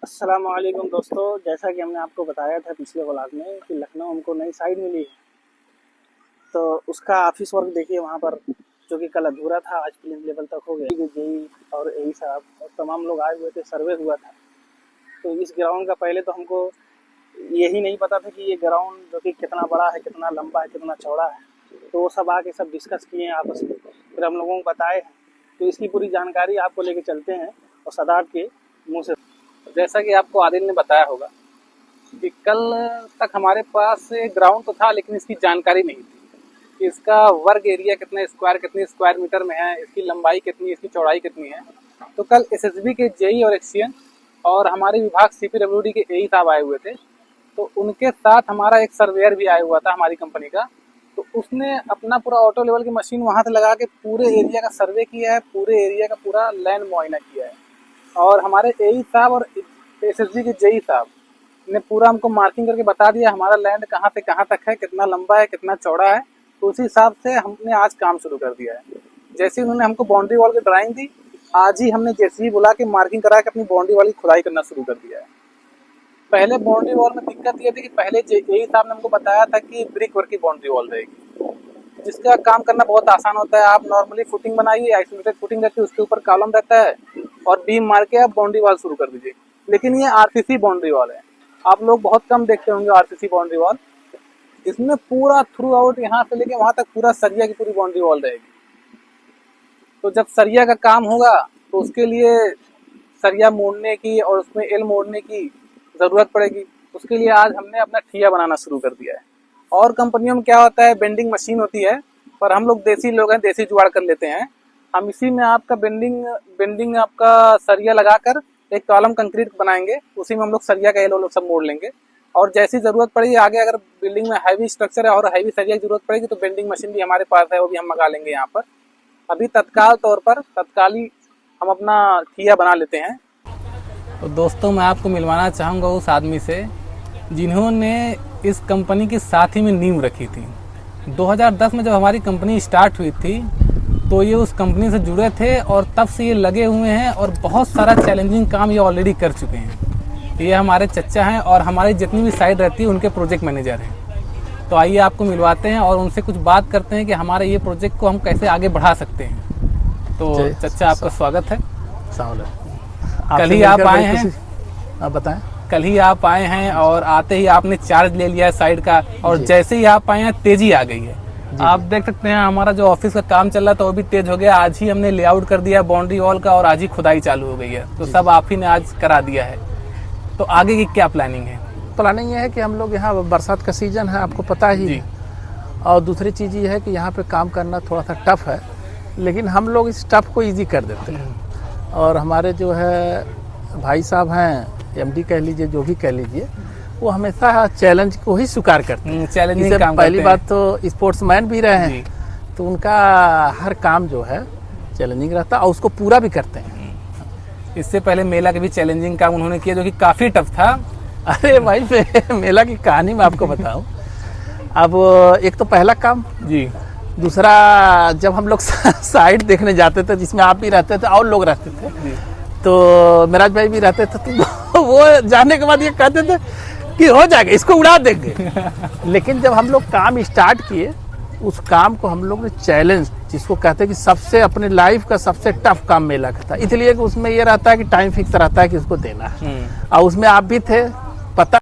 अस्सलामुअलैकुम दोस्तों, जैसा कि हमने आपको बताया था पिछले व्लॉग में कि लखनऊ हमको नई साइट मिली है। तो उसका ऑफिस वर्क देखिए वहाँ पर, जो कि कल अधूरा था, आज प्रिलिम लेवल तक हो गया। जेई और एई साहब और तमाम लोग आए हुए थे, सर्वे हुआ था। तो इस ग्राउंड का पहले तो हमको यही नहीं पता था कि ये ग्राउंड जो कि कितना बड़ा है, कितना लंबा है, कितना चौड़ा है। तो वो सब आके सब डिस्कस किए हैं आपस में, फिर हम लोगों को बताए हैं। तो इसकी पूरी जानकारी आपको लेके चलते हैं और सदाब के मुँह से। जैसा कि आपको आदिल ने बताया होगा कि कल तक हमारे पास ग्राउंड तो था, लेकिन इसकी जानकारी नहीं थी कि इसका वर्ग एरिया कितने स्क्वायर मीटर में है, इसकी लंबाई कितनी, इसकी चौड़ाई कितनी है। तो कल एसएसबी के जेई और एक्सचेंज और हमारे विभाग सीपीडब्ल्यूडी के एई साहब आए हुए थे। तो उनके साथ हमारा एक सर्वेयर भी आया हुआ था हमारी कंपनी का। तो उसने अपना पूरा ऑटो लेवल की मशीन वहाँ से लगा के पूरे एरिया का सर्वे किया है, पूरे एरिया का पूरा लैंड मुआयना किया है। और हमारे एई साहब और एसएसबी के जेई साहब ने पूरा हमको मार्किंग करके बता दिया हमारा लैंड कहाँ से कहाँ तक है, कितना लंबा है, कितना चौड़ा है। तो उसी हिसाब से हमने आज काम शुरू कर दिया है। जैसे उन्होंने हमको बाउंड्री वॉल की ड्राइंग दी, आज ही हमने जेसीबी बुला के मार्किंग करा के अपनी बाउंड्री वॉल की खुदाई करना शुरू कर दिया है। पहले बाउंड्री वॉल में दिक्कत ये थी कि पहले एई साहब ने हमको बताया था कि ब्रिक वर्क की बाउंड्री वॉल रहेगी, जिसका काम करना बहुत आसान होता है। आप नॉर्मली फुटिंग बनाइए, आइसोलेटेड फुटिंग रहती है, उसके ऊपर कॉलम रहता है और बीम मार के आप बाउंड्री वॉल शुरू कर दीजिए। लेकिन ये आरसीसी बाउंड्री वॉल है, आप लोग बहुत कम देखते होंगे आरसीसी बाउंड्री वॉल। इसमें पूरा थ्रू आउट यहाँ से लेके वहां तक पूरा सरिया की पूरी बाउंड्री वॉल रहेगी। तो जब सरिया का काम होगा तो उसके लिए सरिया मोड़ने की और उसमें एल मोड़ने की जरूरत पड़ेगी। उसके लिए आज हमने अपना ठिया बनाना शुरू कर दिया है। और कंपनियों में क्या होता है, बेंडिंग मशीन होती है, पर हम लोग देसी लोग हैं, देसी जुगाड़ कर लेते हैं। हम इसी में आपका बेंडिंग आपका सरिया लगाकर एक कॉलम कंक्रीट बनाएंगे, उसी में हम लोग सरिया का एल सब मोड़ लेंगे। और जैसी जरूरत पड़ेगी आगे, अगर बिल्डिंग में हैवी स्ट्रक्चर है और हैवी सरिया की जरूरत पड़ेगी तो बेंडिंग मशीन भी हमारे पास है, वो भी हम मंगा लेंगे यहाँ पर। अभी तत्काल तौर पर तत्काली हम अपना ठिया बना लेते हैं। तो दोस्तों, मैं आपको मिलवाना चाहूँगा उस आदमी से जिन्होंने इस कंपनी की साथ ही में नींव रखी थी। 2010 में जब हमारी कंपनी स्टार्ट हुई थी तो ये उस कंपनी से जुड़े थे और तब से ये लगे हुए हैं और बहुत सारा चैलेंजिंग काम ये ऑलरेडी कर चुके हैं। ये हमारे चच्चा हैं और हमारी जितनी भी साइट रहती है उनके प्रोजेक्ट मैनेजर हैं। तो आइए आपको मिलवाते हैं और उनसे कुछ बात करते हैं कि हमारे ये प्रोजेक्ट को हम कैसे आगे बढ़ा सकते हैं। तो चच्चा, आपका स्वागत है। कल ही आप आए हैं, आप बताएं। कल ही आप आए हैं और आते ही आपने चार्ज ले लिया है साइड का, और जैसे ही आप आए हैं तेजी आ गई है। आप देख सकते हैं हमारा जो ऑफिस का काम चल रहा था वो भी तेज हो गया। आज ही हमने लेआउट कर दिया बाउंड्री वॉल का और आज ही खुदाई चालू हो गई है। तो सब आप ही ने आज करा दिया है। तो आगे की क्या प्लानिंग है? प्लानिंग ये है कि हम लोग यहाँ, बरसात का सीजन है, आपको पता ही है। और दूसरी चीज़ ये है कि यहाँ पे काम करना थोड़ा सा टफ है, लेकिन हम लोग इस टफ को ईजी कर देते हैं। और हमारे जो है भाई साहब हैं, एमडी कह लीजिए, जो भी कह लीजिए, वो हमेशा चैलेंज को ही स्वीकार करते हैं। चैलेंजिंग काम पहली बात तो स्पोर्ट्समैन भी रहे हैं, तो उनका हर काम जो है चैलेंजिंग रहता है और उसको पूरा भी करते हैं। इससे पहले मेला के भी चैलेंजिंग काम उन्होंने किया जो कि काफी टफ था। अरे भाई, मेला की कहानी मैं आपको बताऊं। अब एक तो पहला काम जी, दूसरा जब हम लोग साइट देखने जाते थे जिसमें आप भी रहते थे और लोग रहते थे, तो मेराज भाई भी रहते थे, तो वो जाने के बाद ये कहते थे कि हो जाएगा, इसको उड़ा देंगे। लेकिन जब हम लोग काम स्टार्ट किए, उस काम को हम लोग ने चैलेंज, जिसको कहते हैं कि सबसे अपने लाइफ का सबसे टफ काम मेला का था, इसलिए कि उसमें ये रहता है कि टाइम फिक्स रहता है कि उसको देना है। और उसमें आप भी थे, पता